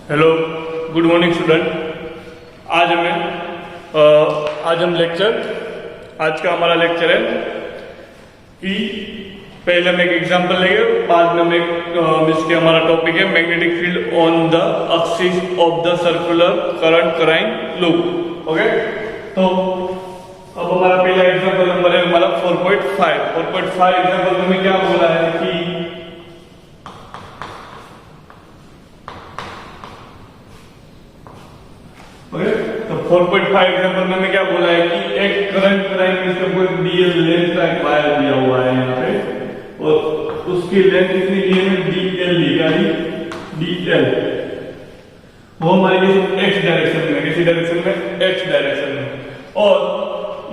Hello, good morning student. आज का हमारा लेक्चर है कि पहले हम एक एग्जांपल लेंगे, बाद में हम इसके हमारा टॉपिक है magnetic field on the axis of the circular current carrying loop. Okay, तो अब हमारा पहला एग्जांपल नंबर है हमारा 4.5 एग्जांपल में क्या बोला है कि तो 4.5 एग्जांपल में क्या बोला है कि एक करंट कराइंग इसका कोई डीएल लेंथ का एक वायर दिया हुआ है यहाँ पे, और उसकी लेंथ कितनी दी है डीएल ली, यानी डीएल वो हमारी एक्स डायरेक्शन में, किसी डायरेक्शन में एक्स डायरेक्शन में, और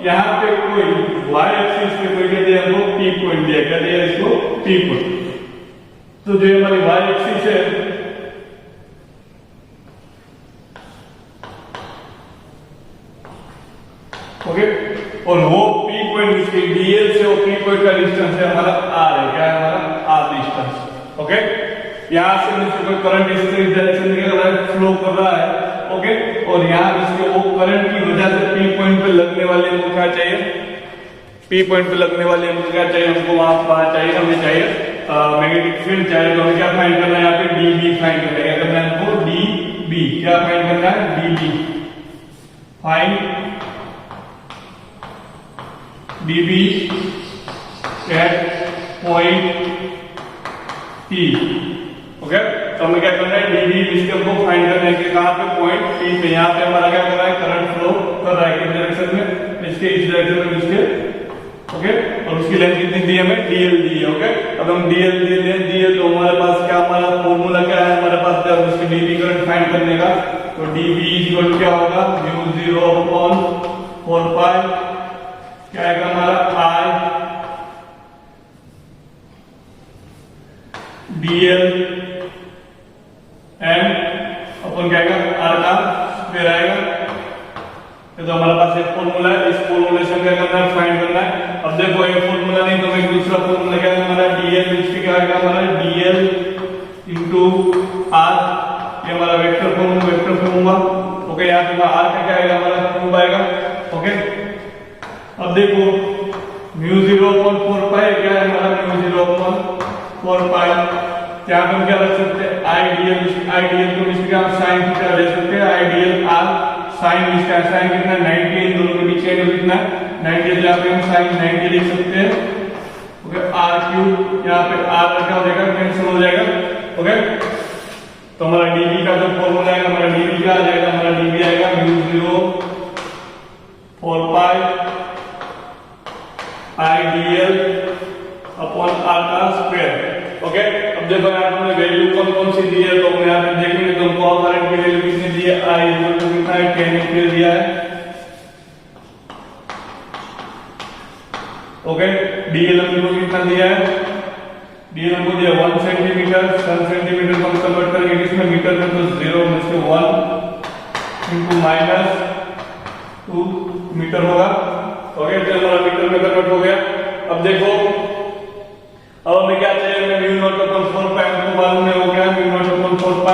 यहाँ पे कोई वाई एक्सिस पे कोई कहते हैं हमको पी पॉइंट दिया, कहते हैं इसको पी पॉइंट। तो जो हमारी वाई एक्सिस है ओके, और वो पी पॉइंट इसके डीएल से वो पी पॉइंट का डिस्टेंस है हमारा आर है, क्या है हमारा आर डिस्टेंस। ओके, यहां से मुझे कोई करंट इस डायरेक्शन में फ्लो कर रहा है। ओके, और यहां इसके वो करंट की वजह से पी पॉइंट पे लगने वाले हमको क्या चाहिए, पी पॉइंट पे लगने वाले हमको क्या चाहिए, हमको वहां चाहिए, हमें चाहिए मैग्नेटिक फील्ड चाहिए। तो हमें क्या फाइंड करना है, यहाँ पे डीबी फाइंड करना है, क्या करना है हमको डीबी, क्या फाइंड करना है dB, find dB at point P। Okay, तो हमें क्या करना है dB इसके हमको फाइंड करना है कि कहां पे पॉइंट P पे, यहां पे हमारा क्या कर रहा है करंट फ्लो कर रहा है किस डायरेक्शन में, इसके इस डायरेक्शन में इसके। ओके, और उसकी लेंथ कितनी दी है हमें डीएल दी है। ओके, अब हम डीएल दिए तो हमारे पास क्या, हमारा फॉर्मूला क्या है हमारे पास, जब उसकी dB करंट फाइंड करने का, तो dB इक्वल क्या होगा μ0/4π, क्या आएगा हमारा I DL M अपन क्या आएगा R का स्क्वायर आएगा। तो हमारे पास एक फॉर्मूला है, इस फॉर्मूले से क्या करना है, फाइंड करना है। अब देखो ये फॉर्मूला नहीं तो मैं दूसरा फॉर्मूला क्या है हमारा DL, इसके क्या आएगा हमारा DL इंटू R, ये हमारा वेक्टर फॉर्मूला। ओके, यहाँ पे R का क्या आएगा हमारा क्यूब आएगा। ओके, अब देखो μ0/4π क्या है हमारा μ0/4π, यहाँ पे हम क्या रख सकते हैं आइडियल को इसका हम साइन थीटा ले सकते हैं, आइडियल आर साइन, इसका साइन कितना 90, इन दोनों के बीच का एंगल कितना 90, यहाँ पे हम साइन 90 लिख सकते हैं। ओके, आर क्यूब, यहाँ पे आर क्या हो जाएगा कैंसिल हो जाएगा। ओके, तो हमारा डीबी का जो फॉर्मूला है हमारा डीबी क्या आ जाएगा, हमारा डीबी आएगा μ0/4π आइडियल अपॉन आर का स्क्वायर। ओके, अब देखो यहाँ पे वैल्यू कौन कौन सी दी है, तो हम यहाँ पे देखेंगे तो हमको करंट की वैल्यू कितनी दी है, I कितना है 10 एम्पीयर दिया है। ओके, डीएल हमको कितना दिया है, डीएल हमको दिया 1 सेंटीमीटर, 1 सेंटीमीटर को हम कन्वर्ट करेंगे किसमें मीटर में, तो 0 में से 1 इंटू -2 मीटर होगा। ओके, तो हमारा मीटर में कन्वर्ट हो गया। अब देखो अब हमें क्या चाहिए, हमें μ0/4π हमको मालूम है, हो गया μ0/4π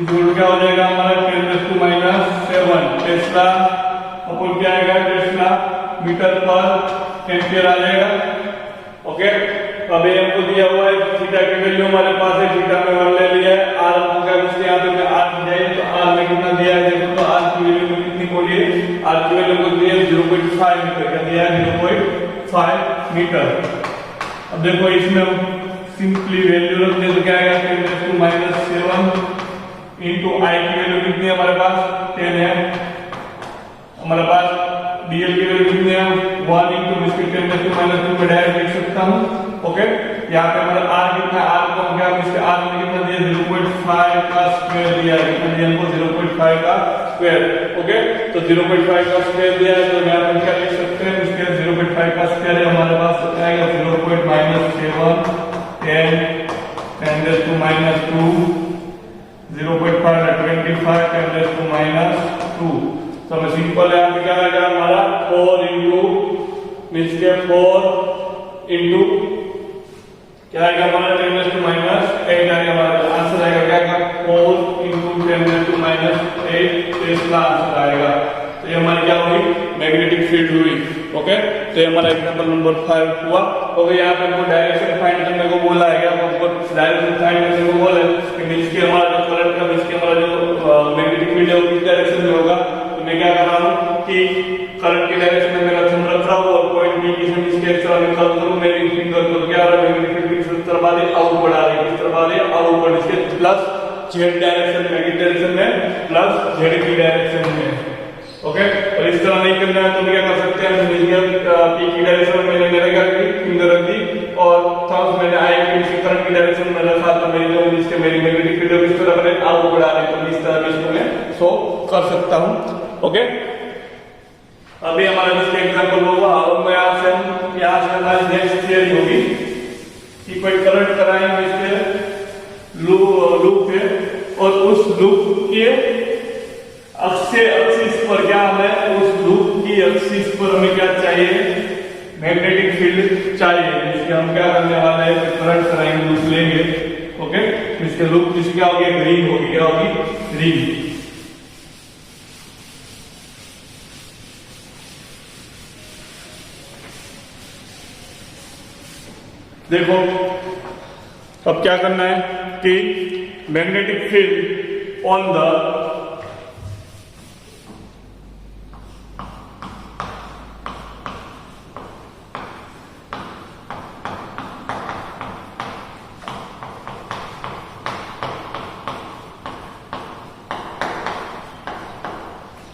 इक्वल क्या हो जाएगा हमारा 10⁻⁷ टेस्ला अपन क्या आएगा, टेस्ला मीटर पर एम्पियर आ जाएगा। ओके, अब ये हमको दिया हुआ है थीटा की वैल्यू हमारे पास है, थीटा में 1 ले लिया है, आर हमको क्या इसके यहाँ पे आर दिया है, तो आर में कितना दिया है देखो, तो आर की वैल्यू कितनी बोलिए, आर की वैल्यू को दिया है 0.5 मीटर, क्या दिया है 0.5 मीटर। अब देखो इसमें हम सिंपली वैल्यू रख दे तो क्या आएगा 10⁻⁷ इंटू आई की वैल्यू कितनी है हमारे पास 10 है, हमारे पास डीएल की वैल्यू कितनी है 1 इंटू इसके 10⁻² में डायरेक्ट लिख सकता हूँ। ओके, यहाँ पे हमारा आर कितना, आर को क्या इसके आर में कितना दिया 0.5 का स्क्वायर दिया है, कितना दिया हमको 0.5 का स्क्वायर। ओके, तो 0.5 का स्क्वायर दिया है, तो यहाँ पे क्या लिख सकते हैं, इसके 0.5 का स्क्वायर है हमारे पास तो आएगा 0.-7 10 10⁻², 0.5 25 10⁻²। तो हमें सिंपल यहाँ पे क्या आएगा हमारा 4 इंटू मीन्स के 4 इंटू क्या आएगा हमारा 10 raised to minus 8 आएगा हमारा आंसर आएगा क्या आएगा 4 into 10 raised to minus 8 तो इसका आंसर आएगा। तो ये हमारी क्या हुई मैग्नेटिक फील्ड हुई। ओके तो ये हमारा एग्जांपल नंबर 5 हुआ। और यहाँ पे हमको डायरेक्शन फाइंड करने को बोला है, क्या हमको डायरेक्शन फाइंड करने को बोला है कि मींस कि हमारा जो करंट का मींस कि हमारा जो मैग्नेटिक फील्ड है वो किस डायरेक्शन में होगा। तो मैं क्या कर रहा हूँ कि करंट की डायरेक्शन में मेरा थंब रख रहा हूँ और पॉइंट बी की से इसके एक्स्ट्रा में कर दूं मेरी फिंगर को क्या आ रहा है मैग्नेटिक फील्ड किस तरफ आ रही है आउटवर्ड आ रही है, किस तरफ आ रही है आउटवर्ड, इसके plus Z direction magnetic direction में प्लस जेड की डायरेक्शन में। ओके और इस तरह नहीं करना है तो क्या कर सकते हैं पी की डायरेक्शन में मैंने मेरे क्या फिंगर रख दी और थंब मैंने आई की करंट की डायरेक्शन में रखा तो मेरी जो इसके मेरी मैग्नेटिक फील्ड किस तरफ है आउटवर्ड आ रही है, तो इस तरह इसको मैं शो कर सकता हूं। ओके अभी हमारा जिसका एग्जांपल होगा और मैं यहाँ से हमारी नेक्स्ट थियरी होगी कि कोई करंट कराएंगे इसके लूप पे और उस लूप के एक्सिस पर क्या हमें उस लूप की एक्सिस पर हमें क्या चाहिए मैग्नेटिक फील्ड चाहिए, जिसके हम क्या करने वाले हैं करंट कराएंगे लूप लेंगे। ओके इसके लूप किसी क्या होगी रिंग होगी, क्या होगी रिंग। देखो अब क्या करना है कि magnetic field on the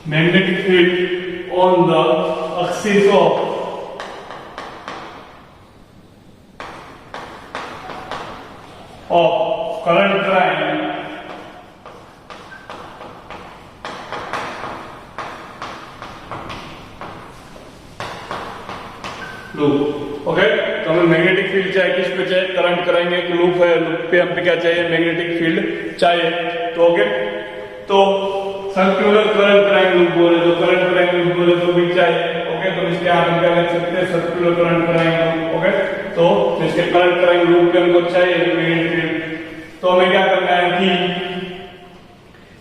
magnetic field on the axis of current line loop. Okay तो हमें मैग्नेटिक फील्ड चाहिए, किस पे चाहिए करंट कराएंगे एक लूप है, लूप पे हमें क्या चाहिए मैग्नेटिक फील्ड चाहिए। तो ओके तो सर्कुलर करंट कराएंगे लूप बोले तो करंट कराएंगे लूप बोले तो भी चाहिए। ओके तो इसके हम क्या लिख सकते हैं सर्कुलर करंट कराएंगे। ओके तो इसके करंट कराएंगे लूप पे हमको चाहिए मैग्नेटिक फील्ड। तो हमें क्या करना है कि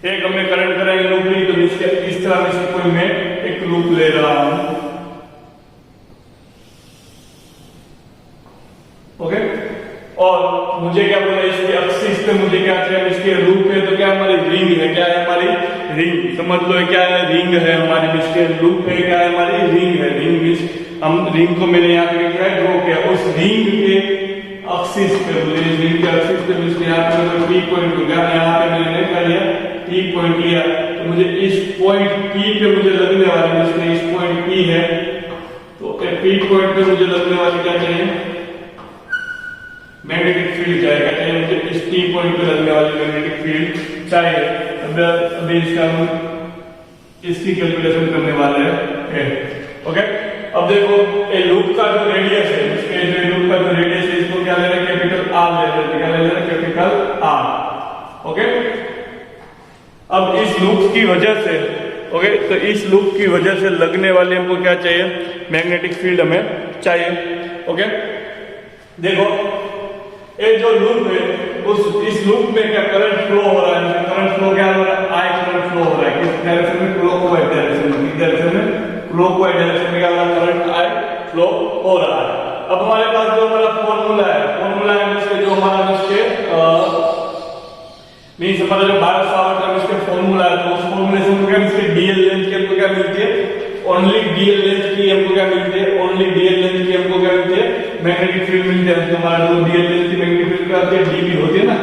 एक हमने करंट कराएंगे लूप ली तो इसके इस तरह से कोई मैं एक लूप ले रहा हूं। ओके और मुझे क्या बोला इसके एक्सिस पे मुझे क्या चाहिए इसके लूप पे तो क्या हमारी रिंग है, क्या है हमारी रिंग, समझ लो क्या है रिंग है हमारी, इसके लूप पे क्या है हमारी रिंग है। रिंग मींस हम रिंग को मैंने यहाँ पे क्या है ड्रॉ किया उस रिंग के एक्सिस पे, बोले रिंग के एक्सिस पे मींस यहाँ पे मैं पी पॉइंट हो गया, यहाँ पे मैंने क्या लिया पी पॉइंट लिया तो मुझे इस पॉइंट पी पे मुझे लगने वाली जिसमें इस पॉइंट पी है तो पी पॉइंट पे मुझे लगने वाली क्या चाहिए मैग्नेटिक फील्ड चाहिए, चाहिए मुझे इस टी पॉइंट पे लगने वाली मैग्नेटिक फील्ड चाहिए। अभी इसका हम इसकी कैलकुलेशन करने वाले हैं। ओके अब देखो ये लूप का जो रेडियस है इसके जो लूप का जो रेडियस है इसको क्या ले रहे हैं कैपिटल आर ले रहे हैं, क्या ले रहे हैं कैपिटल आर। ओके अब इस लूप की वजह से ओके तो इस लूप की वजह से लगने वाले हमको क्या चाहिए मैग्नेटिक फील्ड हमें चाहिए। ओके देखो ये जो लूप है उस इस लूप में क्या करंट फ्लो हो रहा है, करंट फ्लो क्या हो रहा है आई करंट फ्लो हो रहा है किस डायरेक्शन में क्लॉकवाइज डायरेक्शन में, किस डायरेक्शन में क्लॉकवाइज डायरेक्शन में क्या हो रहा है करंट आई फ्लो हो रहा है। अब हमारे पास जो हमारा फॉर्मूला है इसके जो हमारा इसके मींस हमारा जो भारत सावर का इसके फॉर्मूला है तो उस फॉर्मूले से हमको क्या इसके डीएल लेंथ की हमको क्या मिलती है ओनली डीएल लेंथ की हमको क्या मिलती है ओनली डीएल लेंथ की हमको क्या मिलती है मैग्नेटिक फील्ड मिलती है। तो हमारा जो डीएल लेंथ की मैग्नेटिक फील्ड क्या होती है डीबी होती है ना,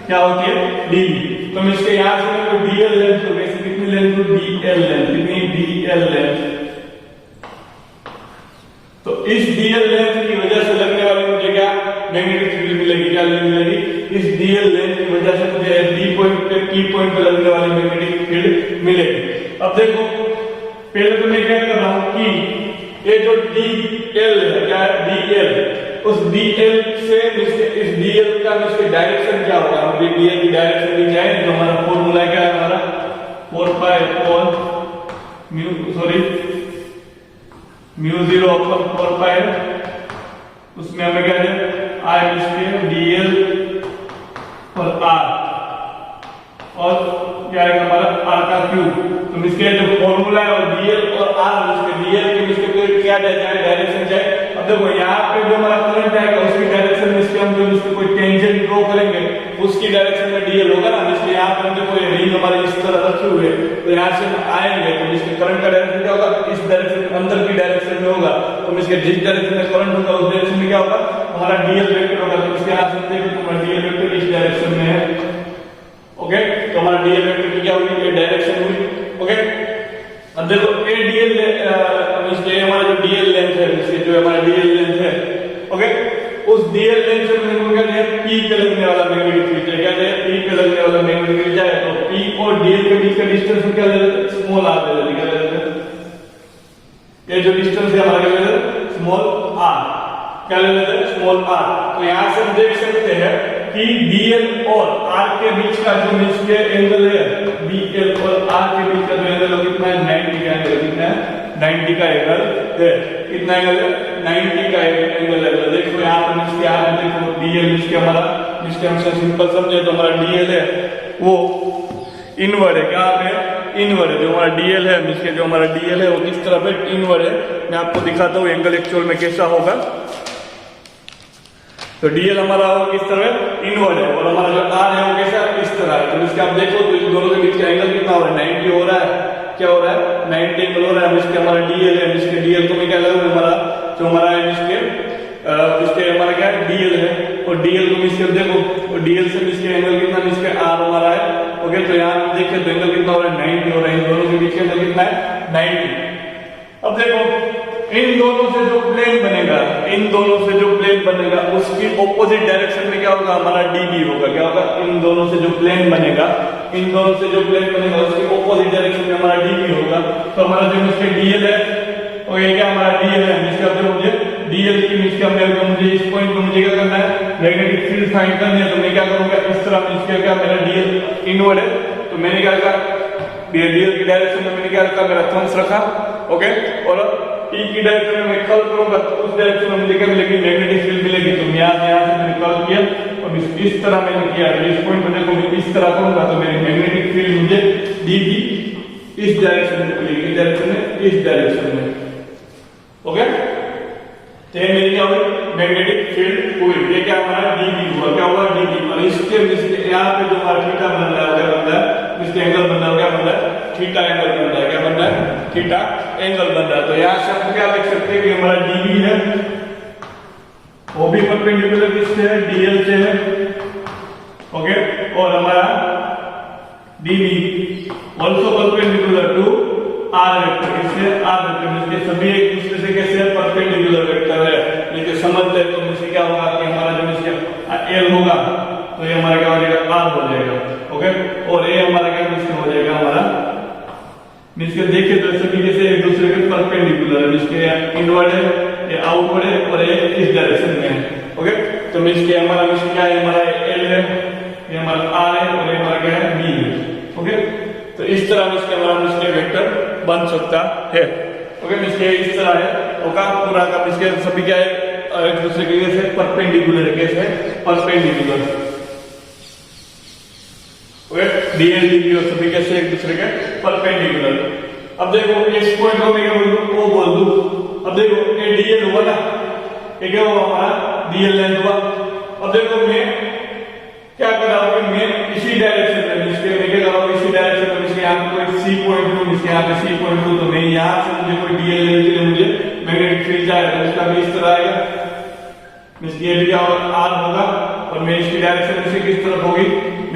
क्या होती है डीबी। तो हम इसके यहां से डीएल लेंथ हो गई कितनी लेंथ हो डीएल लेंथ, कितनी डीएल लेंथ। तो इस डीएल लेंथ की वजह से लगने वाली मुझे क्या मैग्नेटिक फील्ड मिलेगी, क्या मिलेगी इस डीएल लेंथ की वजह से मुझे डी पॉइंट पे पी पॉइंट पे लगने वाली मैग्नेटिक फील्ड मिलेगी। अब देखो पहले तो मैं क्या कर रहा हूं कि ये जो डीएल है क्या है डीएल उस डीएल से इस डीएल का इसके डायरेक्शन क्या होगा, हम डीएल की डायरेक्शन भी जाए तो हमारा फॉर्मूला क्या है हमारा 4 पाई अपॉन म्यू 0 अपॉन 4 पाई उसमें हमें क्या है आई इसके डीएल और आर, और क्या है हमारा आर का क्यूब। तो इसके जो फॉर्मूला है वो डीएल और आर, इसके डीएल के इसके क्या डायरेक्शन जाए। अब देखो यहाँ पे जो हमारा करंट आएगा उसकी डायरेक्शन में इसके हम जो इसके कोई टेंजेंट ड्रॉ करेंगे उसकी डायरेक्शन में डीएल होगा ना। इसलिए यहाँ पर देखो ये रिंग हमारे इस तरह रखे हुए, तो यहाँ से आएंगे तो इसके करंट का डायरेक्शन क्या होगा, इस डायरेक्शन अंदर की डायरेक्शन में होगा। तो इसके जिस डायरेक्शन में करंट होगा उस डायरेक्शन में क्या होगा, हमारा डीएल वेक्टर होगा। तो इसके यहाँ से देखो हमारा डीएल वेक्टर इस डायरेक्शन में है। ओके, तो हमारा डीएल वेक्टर की क्या हुई, ये डायरेक्शन हुई। ओके, अब देखो ए डीएल इसके हमारा जो डीएल लेंथ है, इसके जो हमारा डीएल लेंथ है, ओके, उस डीएल लेंथ से हम क्या कहते हैं, पी पे लगने वाला मैग्नेटिक फील्ड है। क्या है, पी पे लगने वाला मैग्नेटिक फील्ड है। तो पी और डीएल के बीच का डिस्टेंस हम क्या ले लेते हैं, स्मॉल आर ले लेते हैं। क्या ले लेते हैं, ये जो डिस्टेंस है हमारा क्या ले लेते हैं, स्मॉल आर। क्या ले लेते हैं, स्मॉल आर। तो यहां से हम देख सकते हैं कि डीएल और आर के बीच का जो इसके एंगल है, डीएल और आर के बीच का जो एंगल है कितना है, 90 का एंगल। कितना है, 90 का एंगल है। कितना एंगल है, 90 का एंगल है। देखो यहाँ पर इसके आर देखो डीएल, इसके हमारा इसके हमसे सिंपल समझे तो हमारा डीएल है वो इनवर्ड है। क्या पे इनवर्ड है, जो हमारा डीएल है, इसके जो हमारा डीएल है वो किस तरह पे इनवर्ड है। मैं आपको दिखाता हूँ एंगल एक्चुअल में कैसा होगा। तो डीएल हमारा किस तरह इनवर्ड है और हमारा जो आर है वो कैसा इस तरह है। तो इसके आप देखो तो इन दोनों के बीच का एंगल कितना हो रहा है, 90 हो रहा है। क्या हो रहा है, 90 एंगल हो रहा है। इसके हमारा डीएल है, इसके डीएल को मैं क्या लगूंगा, हमारा जो हमारा है इसके हमारा क्या है, डीएल है। और डीएल को इसके देखो डीएल से इसके एंगल कितना, इसके आर हमारा है। ओके, तो यहाँ हम देखें तो एंगल कितना हो रहा है, 90 हो रहा है। इन दोनों के बीच का एंगल कितना है, 90। अब देखो इन दोनों से जो प्लेन बनेगा, इन दोनों से जो प्लेन बनेगा उसकी ऑपोजिट डायरेक्शन में क्या होगा, हमारा डीबी होगा। क्या होगा, इन दोनों से जो प्लेन बनेगा, इन दोनों से जो प्लेन बनेगा उसकी ऑपोजिट डायरेक्शन में हमारा डीबी होगा। तो हमारा जो इसके डीएल है और ये क्या हमारा डीएल है, इसका जो मुझे डीएल की इसका मुझे इस पॉइंट पे मुझे क्या करना है, मैग्नेटिक फील्ड फाइंड करनी है। तो मैं क्या करूंगा, इस तरह इसके क्या मेरा डीएल इनवर्ड है, तो मैंने क्या कहा, डीएल की डायरेक्शन में मैंने क्या रखा, मेरा थंब्स रखा। ओके, और पी की डायरेक्शन में मैं कर्ल करूंगा तो उस डायरेक्शन में मुझे क्या मिलेगी, मैग्नेटिक फील्ड मिलेगी। तो यहाँ से मैंने कर्ल किया और इस तरह मैंने किया। इस पॉइंट पर देखो मैं इस तरह करूंगा तो मेरी मैग्नेटिक फील्ड मुझे डीबी इस डायरेक्शन में मिलेगी, इस डायरेक्शन में, इस डायरेक्शन में। ओके, तो ये मेरी क्या हुई, मैग्नेटिक फील्ड हुई। ये क्या हमारा डीबी हुआ। क्या हुआ, डीबी। और इसके यहाँ पे जो हमारा थीटा बन रहा है, क्या बन रहा है, इसके एंगल बन रहा है, क्या बन रहा है, थीटा एंगल बन रहा है। क्या बन रहा है, थीटा एंगल बन रहा है। तो यहाँ से हम क्या लिख सकते हैं कि हमारा डीबी है वो भी परपेंडिकुलर किससे है, डीएल से है। ओके, और हमारा DB also perpendicular to R vector. इससे आर वेक्टर, इसके सभी एक दूसरे से कैसे परपेंडिकुलर वेक्टर है। ये समझ ले तो मुझे क्या होगा कि हमारा जो इसके एल होगा तो ये हमारा क्या हो जाएगा, आर हो जाएगा। ओके, और ये हमारा क्या हो जाएगा, हमारा इसके देखे तो सभी जैसे एक दूसरे के परपेंडिकुलर है। इसके इनवर्ड है, ये आउटवर्ड है और ये इस डायरेक्शन में है। ओके, तो इसके हमारा क्या है, हमारा एल है, ये हमारा आर है और ये हमारा क्या है, बी है। ओके, तो इस तरह इसके हमारा इसके वेक्टर बन सकता है। ओके, इसके इस तरह है होगा पूरा का। इसके सभी क्या है, एक दूसरे के कैसे परपेंडिकुलर है, कैसे परपेंडिकुलर। ओके, डीएल डीबी और सभी कैसे एक दूसरे के परपेंडिकुलर। अब देखो इस पॉइंट को मैं क्या बोल दूं, वो बोल दूं। अब देखो ये डीएल हुआ ना, ये क्या हुआ, हमारा डीएल लेंथ हुआ। अब देखो मैं क्या कर रहा हूं, मैं इसी डायरेक्शन में इसके मैं क्या कर रहा हूं, इसी डायरेक्शन में इसके यहाँ पे कोई सी पॉइंट लूं, इसके यहाँ पे सी पॉइंट लूं, तो मैं यहाँ से मुझे कोई डीएल लेने के लिए मुझे मैग्नेटिक फील्ड जाएगा तो इसका भी इस तरह आएगा। इसकी भी क्या होगा, आर होगा और मैं इसकी डायरेक्शन इससे किस तरफ होगी,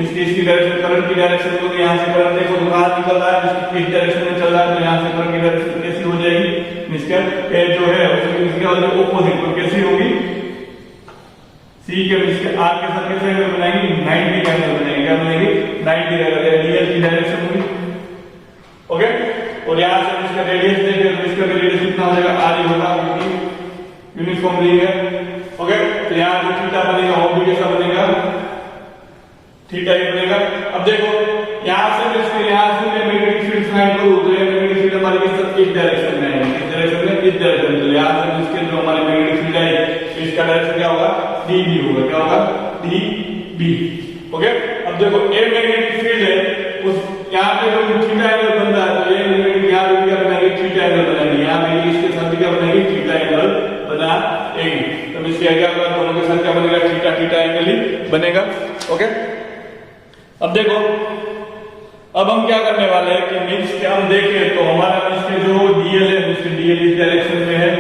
इसकी डायरेक्शन करंट की डायरेक्शन होगी। यहाँ से करंट देखो तो कहाँ निकल रहा है, इसकी किस डायरेक्शन में चल रहा है, तो यहाँ से करंट की डायरेक्शन कैसी हो जाएगी, इसका जो है उसके ऑपोजिट तो कैसी होगी, सी के इसके आर के साथ कैसे एंगल बनाएंगे, 90 का एंगल बनाएंगे। क्या बनाएंगे, 90 का एंगल, डीएल की डायरेक्शन होगी। ओके, और यहाँ से इसका रेडियस देखें तो इसका रेडियस कितना हो जाएगा, आर ही होगा क्योंकि यूनिफॉर्म रिंग है। ओके, तो यहाँ जो थीटा बनेगा वो भी कैसा बनेगा, थीटा ही बनेगा। अब देखो यहाँ से मैं मैग्नेटिक फील्ड फाइंड करूँ तो ये मैग्नेटिक फील्ड हमारी किस डायरेक्शन में है, इस डायरेक्शन में, इस डायरेक्शन में। यहाँ से इसके जो हमारी मैग्नेटिक फील्ड है इस इसका डायरेक्शन क्या होगा, डीबी होगा, क्या होगा, डीबी। ओके, अब देखो ए मैग्नेटिक फील्ड है, उस यहाँ पे जो थीटा एंगल बन रहा है, तो ये मैग्नेटिक यहाँ पे क्या बनाएंगे, थीटा एंगल बनाएंगे, यहाँ पे इसके साथ भी क्या बनाएंगे, थीटा एंगल बनाएंगे। तो इसके क्या होगा, दोनों के साथ क्या बनेगा, थीटा थीटा एंगल ही बनेगा। ओके, अब देखो अब हम क्या करने वाले हैं कि मीन्स के हम देखें तो हमारा मीन्स के जो डीएल है, उसके डीएल इस डायरेक्शन में है,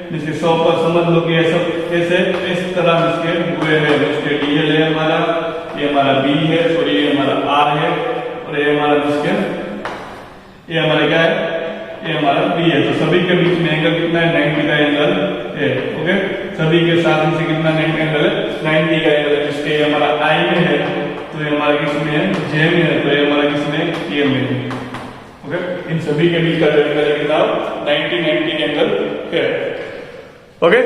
जिसके 100 पर समझ लो कि ऐसा कैसे इस तरह इसके हुए हैं, इसके डीएल है हमारा, ये हमारा बी है, सॉरी ये हमारा आर है, और ये हमारा इसके ये हमारा क्या है, ये हमारा बी है। तो सभी के बीच में एंगल कितना है, 90 का एंगल है। ओके, सभी के साथ इसे कितना 90 एंगल है, 90 का एंगल है, जिसके हमारा आई में है, तो ये हमारा किसमें है, जे में है, तो ये हमारा किसमें, के में है। ओके, इन सभी के बीच का जो एंगल है कितना, 90 एंगल है। ओके,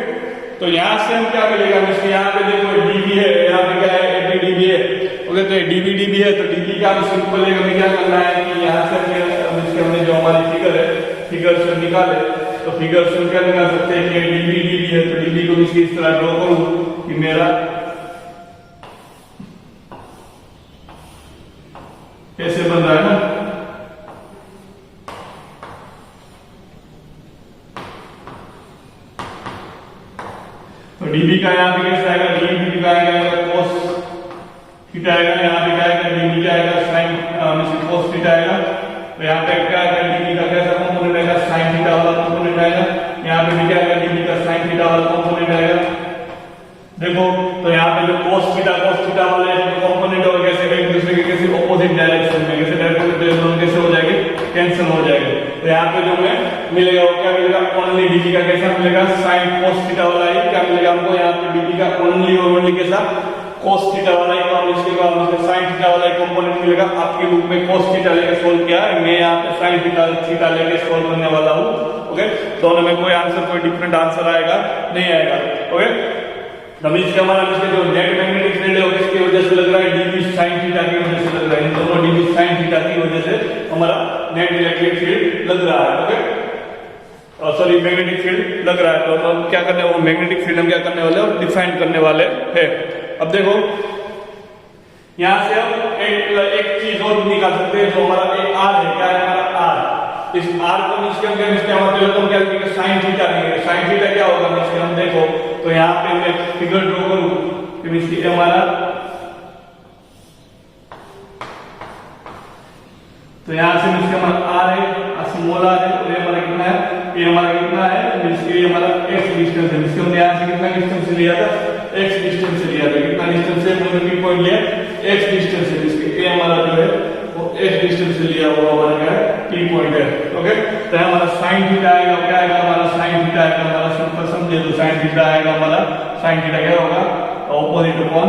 तो यहां से हम क्या मिलेगा, यहाँ पे देखो डीबी है, यहाँ पे क्या है, 80 डीबी है। ओके, तो डीबी है, तो डीबी का सिंपल है, हमें क्या करना है कि यहाँ से हमने जो हमारी फिगर है, फिगर से निकाले, तो फिगर से क्या निकाल सकते हैं कि डीबी है, तो डीबी को इस तरह ड्रॉ करूं कि मेरा कैसे बन रहा है ना, तो डीबी का यहाँ पे कैसे आएगा, डीबी का आएगा कोस थीटा आएगा, यहाँ पे क्या आएगा, डीबी का आएगा साइन कोस थीटा आएगा। तो यहाँ पे क्या आएगा, डीबी का कैसा कंपोनेंट आएगा, साइन थीटा वाला कंपोनेंट आएगा। यहाँ पे भी क्या आएगा, डीबी का साइन थीटा वाला कंपोनेंट आएगा। देखो तो यहाँ पे जो कोस थीटा वाले कंपोनेंट और कैसे एक दूसरे के कैसे ऑपोजिट डायरेक्शन में कैसे डायरेक्शन कैसे हो जाएंगे, कैंसिल हो जाएंगे। तो यहाँ पे जो हमें मिलेगा वो क्या मिलेगा, ओनली डीबी का कैसा मिलेगा, साइन कोस थीटा वाला ही क्या मिलेगा हमको, यहाँ पे डीबी का ओनली और ओनली के साथ कोस थीटा वाला ही काम, इसके बाद साइन थीटा वाला ही कंपोनेंट मिलेगा। आपके बुक में कोस थीटा लेके सोल्व किया है, मैं यहाँ पे साइन थीटा लेके सोल्व करने वाला हूँ। ओके, दोनों में कोई आंसर, कोई डिफरेंट आंसर आएगा नहीं आएगा। ओके, इसके हमारा इसके जो नेट मैग्नेटिक फील्ड है वो किसकी वजह से लग रहा है, डीबी साइन थीटा की वजह से लग रहा है, इन दोनों डीबी साइन थीटा की वजह से हमारा नेट इलेक्ट्रिक फील्ड लग रहा है। ओके, सॉरी मैग्नेटिक फील्ड लग रहा है। तो हम क्या करने वाले, मैग्नेटिक फील्ड हम क्या करने वाले और डिफाइन करने वाले हैं। अब देखो यहां से हम एक चीज और निकाल सकते हैं, जो हमारा एक आर है, क्या है हमारा आर, इस आर को इसके हम क्या लिखेंगे, साइन थीटा लिखेंगे। साइन थीटा क्या होगा, इसके हम देखो तो यहाँ पे मैं फिगर ड्रॉ करूं कि इसकी हमारा, तो यहाँ से इसके हमारा आर है, स्मॉल आर है, और ये हमारा कितना है, ये हमारा कितना है, इसके हमारा एक्स डिस्टेंस है, इसके हमने यहाँ से कितना डिस्टेंस लिया था, एक्स डिस्टेंस लिया था, कितना डिस्टेंस है, हमने पॉइंट लिया एक्स डिस्टेंस है, इसके ये हमारा जो है वो एक्स डिस्टेंस से लिया हुआ हमारा क्या है, टी पॉइंट है। ओके, तो हमारा साइन थीटा आएगा, क्या आएगा हमारा साइन थीटा आएगा, हमारा सिंपल समझे तो साइन थीटा आएगा हमारा, साइन थीटा क्या होगा, opposite upon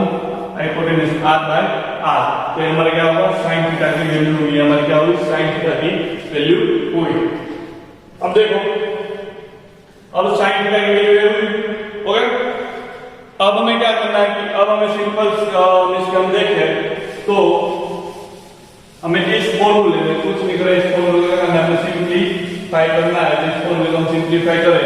hypotenuse R by R. तो हमारा क्या होगा, साइन थीटा की वैल्यू हुई, हमारी क्या हुई, साइन थीटा की वैल्यू हुई। अब देखो अब साइन थीटा की वैल्यू हुई। ओके, अब हमें क्या करना है कि अब हमें सिंपल इसके हम देखें तो हमें इस फॉर्मूले में कुछ लिख रहे हैं, इस फॉर्मूले का हमें सिंपलीफाई करना है। इस फॉर्मूले को हम सिंपलीफाई करें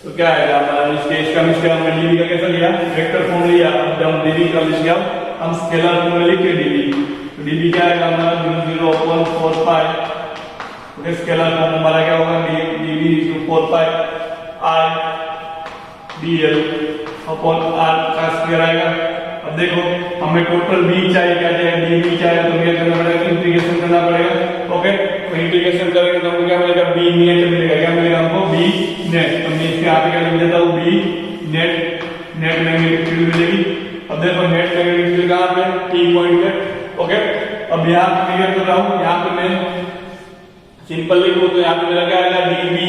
तो क्या आएगा हमारा, इसका हमने डीबी का कैसा लिया, वेक्टर फॉर्म लिया, अब हम डीबी का लिख लिया, हम स्केलर फॉर्म में लिखे डीबी, तो डीबी क्या आएगा हमारा 0.45। ओके, स्केलर फॉर्म हमारा क्या होगा, DB 4 I DL upon R का स्क्वायर आएगा। अब देखो हमें टोटल बी चाहिए, क्या चाहिए, डीबी चाहिए, तो क्या करना पड़ेगा, इंटीग्रेशन करना पड़ेगा। ओके, तो इंटीग्रेशन करेंगे तो हमको क्या मिलेगा, बी नेट मिलेगा, क्या मिलेगा हमको, बी नेट। तो मैं इसके यहाँ पे क्या लिख देता हूँ, B net, net magnetic field मिलेगी। अब देखो नेट मैग्नेटिक फील्ड कहाँ पे, टी पॉइंट पे। ओके, अब यहाँ पे क्लियर कर रहा हूँ, यहाँ पे मैं सिंपल लिखूँ तो यहाँ पे मेरा क्या आएगा, डीबी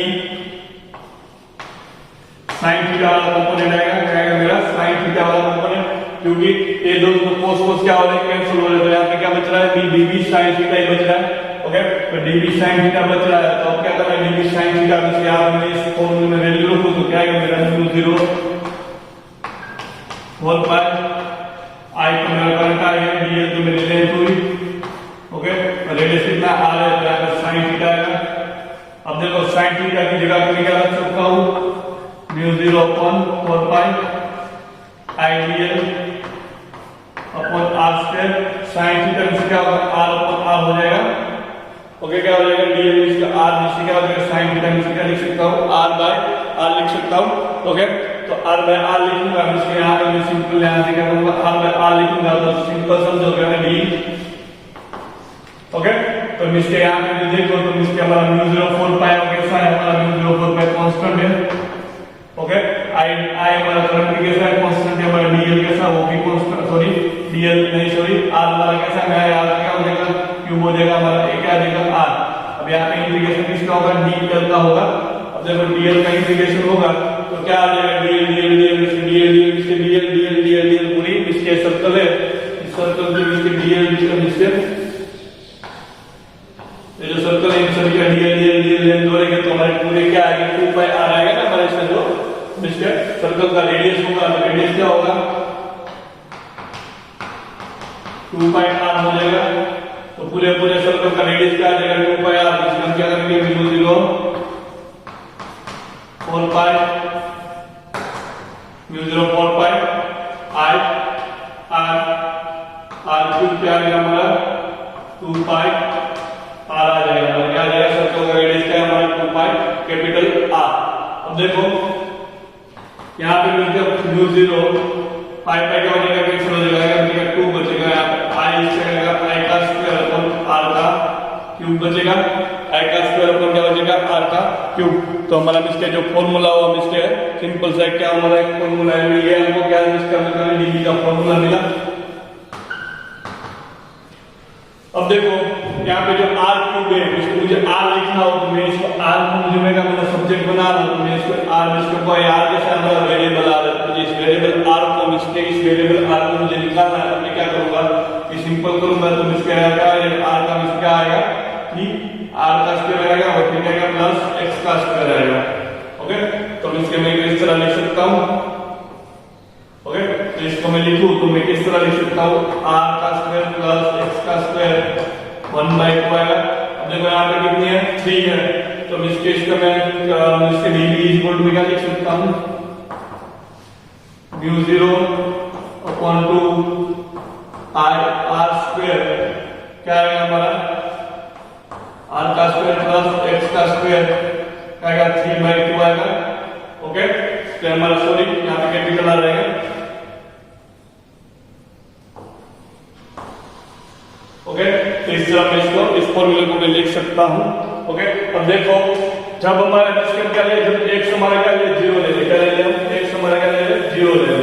साइन थीटा वाला कंपोनेंट आएगा, क्या आएगा मेरा साइन थीटा वाला कंपोनेंट, क्योंकि ये दोनों कोस कोस क्या हो रहे हैं, कैंसिल हो रहे हैं, तो यहाँ पे क्या बच रहा है, डीबी साइन थीटा ही बच रहा है। ओके, तो डीबी साइन थीटा बच रहा है, तो अब क्या करना है, डीबी साइन थीटा में से आप मैं इस फॉर्मूले में वैल्यू रखूं तो क्या आएगा मेरा 0 होल पाई आई तो मेरा करंट आ गया, डीएल तो मेरी लेंथ हुई। ओके, तो रेडियस कितना आ रहा है, तो यहाँ पर साइन थीटा आएगा। अब देखो साइन थीटा की जगह पे क्या रख सकता हूँ, 0 upon 4 pi I DL upon R square sine theta means क्या होगा आर अपॉन आर हो जाएगा। ओके क्या हो जाएगा डीएल मींस का आर मींस क्या हो जाएगा साइन थीटा मींस क्या लिख सकता हूं आर बाय आर लिख सकता हूं। ओके तो आर बाय आर लिखूंगा मींस के यहां पे मैं सिंपल यहां से क्या करूंगा आर बाय आर लिखूंगा तो सिंपल समझ हो गया डी। ओके तो मींस के यहां पे देखो तो मींस के हमारा μ04 पाई कैसा है हमारा μ04 पाई कांस्टेंट है। ओके आई हमारा करंट कैसा है कांस्टेंट है हमारा डीएल कैसा वो भी कांस्टेंट सॉरी डीएल नहीं सॉरी आर हमारा कैसा है यार क्या हो जाएगा क्यूब हो जाएगा हमारा ए क्या आ जाएगा आर। अब यहां पे इंटीग्रेशन किसका होगा डीएल का होगा। अब देखो डीएल का इंटीग्रेशन होगा तो क्या आ जाएगा DL DL DL DL DL DL DL DL DL पूरी इसके सर्कल है इस सर्कल के इसके डीएल इसके ये जो सर्कल है इन सभी का डीएल डीएल डीएल लेंथ जोड़ेंगे तो हमारे पूरे क्या आएगा 2 पाई आर आएगा ना हमारे इसका जो इसके सर्कल का रेडियस होगा तो रेडियस क्या होगा 2 पाई आर हो जाएगा। तो पूरे पूरे सर्कल का रेडियस क्या आ जाएगा 2 पाई आर इसका हम क्या करेंगे μ0 4 पाई μ0 4 पाई आई आर आर क्यूब क्या आएगा हमारा 2 पाई आर आ जाएगा हमारा क्या आ जाएगा सर्कल का रेडियस क्या है हमारा 2 पाई कैपिटल आर। अब देखो यहाँ पे मिलकर μ0 पाई पाई क्या हो जाएगा कैंसिल हो जाएगा 2 बचेगा यहाँ पे आई इसका आई का स्क्वायर अपॉन आर का क्यूब बचेगा आई का स्क्वायर अपॉन क्या बचेगा आर का क्यूब। तो हमारा इसका जो फॉर्मूला हुआ इसके सिंपल सा क्या हमारा एक फॉर्मूला है ये हमको क्या इसका मतलब डीबी का फॉर्मूला मिला। अब देखो यहाँ पे जो आर क्यूब है इसको मुझे आर लिखना हो तो मैं इसको आर को मुझे मैं मेरा सब्जेक्ट बना रहा हूं तो मैं इसको आर इसको कोई आर के साथ हमारा वेरिएबल आर है तो इस वेरिएबल आर को इसके इस वेरिएबल आर को मुझे निकालना है तो मैं क्या करूंगा कि सिंपल करूंगा तो इसके आएगा आर का इसका आएगा कि आर का स्क्वायर आएगा और फिर आएगा प्लस एक्स का स्क्वायर आएगा। ओके तो इसके मैं इस तरह लिख सकता हूं। ओके तो इसको मैं लिखूं तो मैं किस तरह लिख सकता हूं आर का स्क्वायर प्लस एक्स का स्क्वायर 1/2 आएगा। अब देखो यहाँ पे कितनी है 3 है तो इसके इसका मैं इसके डीवी इक्वल टू क्या लिख सकता हूं μ0 अपॉन 2 आई आर स्क्वायर क्या आएगा हमारा आर का स्क्वायर प्लस एक्स का स्क्वायर क्या आएगा 3/2 आएगा। ओके तो हमारा सॉरी यहाँ पे कैपिटल आ रहेगा। ओके तो इस तरह मैं इसको इस फॉर्मूले को मैं लिख सकता हूं। ओके अब देखो जब हमारा डिस्कस क्या ले जब x हमारा क्या ले 0 ले क्या ले हम x हमारा क्या ले 0 ले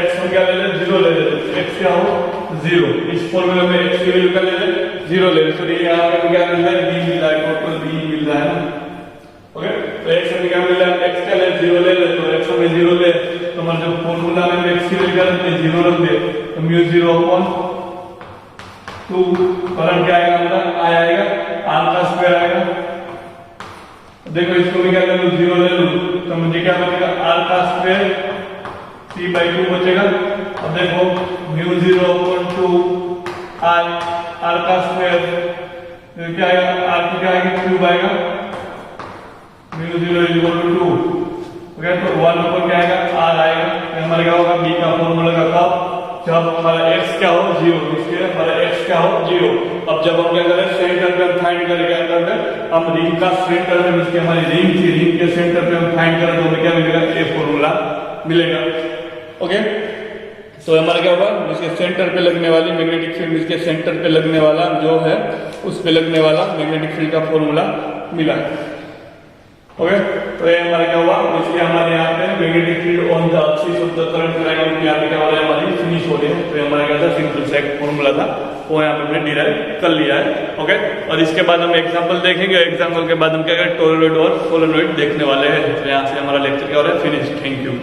x हम क्या ले 0 ले x क्या हो 0 इस फॉर्मूले में x की वैल्यू क्या ले 0 ले सॉरी यहां पे क्या मिल रहा है b मिल रहा है टोटल b मिल रहा है। ओके तो x हमें क्या मिल रहा है x क्या ले 0 ले तो x हमें 0 ले तो हमारा जो फॉर्मूला में x की वैल्यू क्या रखते 0 रख दे तो μ0 अपॉन 2 करंट क्या आएगा हमारा आ आएगा r का स्क्वायर आएगा। देखो इसको भी क्या ले लूं 0 ले लूं तो मुझे क्या बचेगा r का स्क्वायर c/2 बचेगा। अब देखो μ0 अपॉन 2 i r का स्क्वायर तो क्या आएगा r की क्या आएगा क्यूब आएगा μ0 = 2। ओके तो 1 ऊपर क्या आएगा r आएगा तो हमारा क्या होगा b का फॉर्मूला का कब जब हमारा x क्या हो 0 इसके हमारा x क्या हो 0। अब जब हम क्या करें सेंटर पे हम फाइंड करें क्या करते हैं हम रिंग का सेंटर में इसके हमारी रिंग थी रिंग के सेंटर पे हम फाइंड करें तो हमें क्या मिलेगा ये फॉर्मूला मिलेगा। ओके तो हमारा क्या होगा इसके सेंटर पे लगने वाली मैग्नेटिक फील्ड इसके सेंटर पे लगने वाला जो है उस पे लगने वाला मैग्नेटिक फील्ड का फॉर्मूला मिला। ओके तो ये हमारा क्या हुआ इसलिए हमारे यहाँ पे magnetic field on the axis of the current triangle यहाँ पे क्या हो रहा है हमारी फिनिश हो रही है। तो हमारा क्या था सिंपल सा एक फॉर्मूला था वो यहाँ पे हमने डिराइव कर लिया है। ओके और इसके बाद हम एग्जांपल देखेंगे एग्जांपल के बाद हम क्या करें टोरॉइड और सोलेनॉइड देखने वाले हैं। तो यहाँ से हमारा लेक्चर क्या हो रहा है फिनिश। Thank you.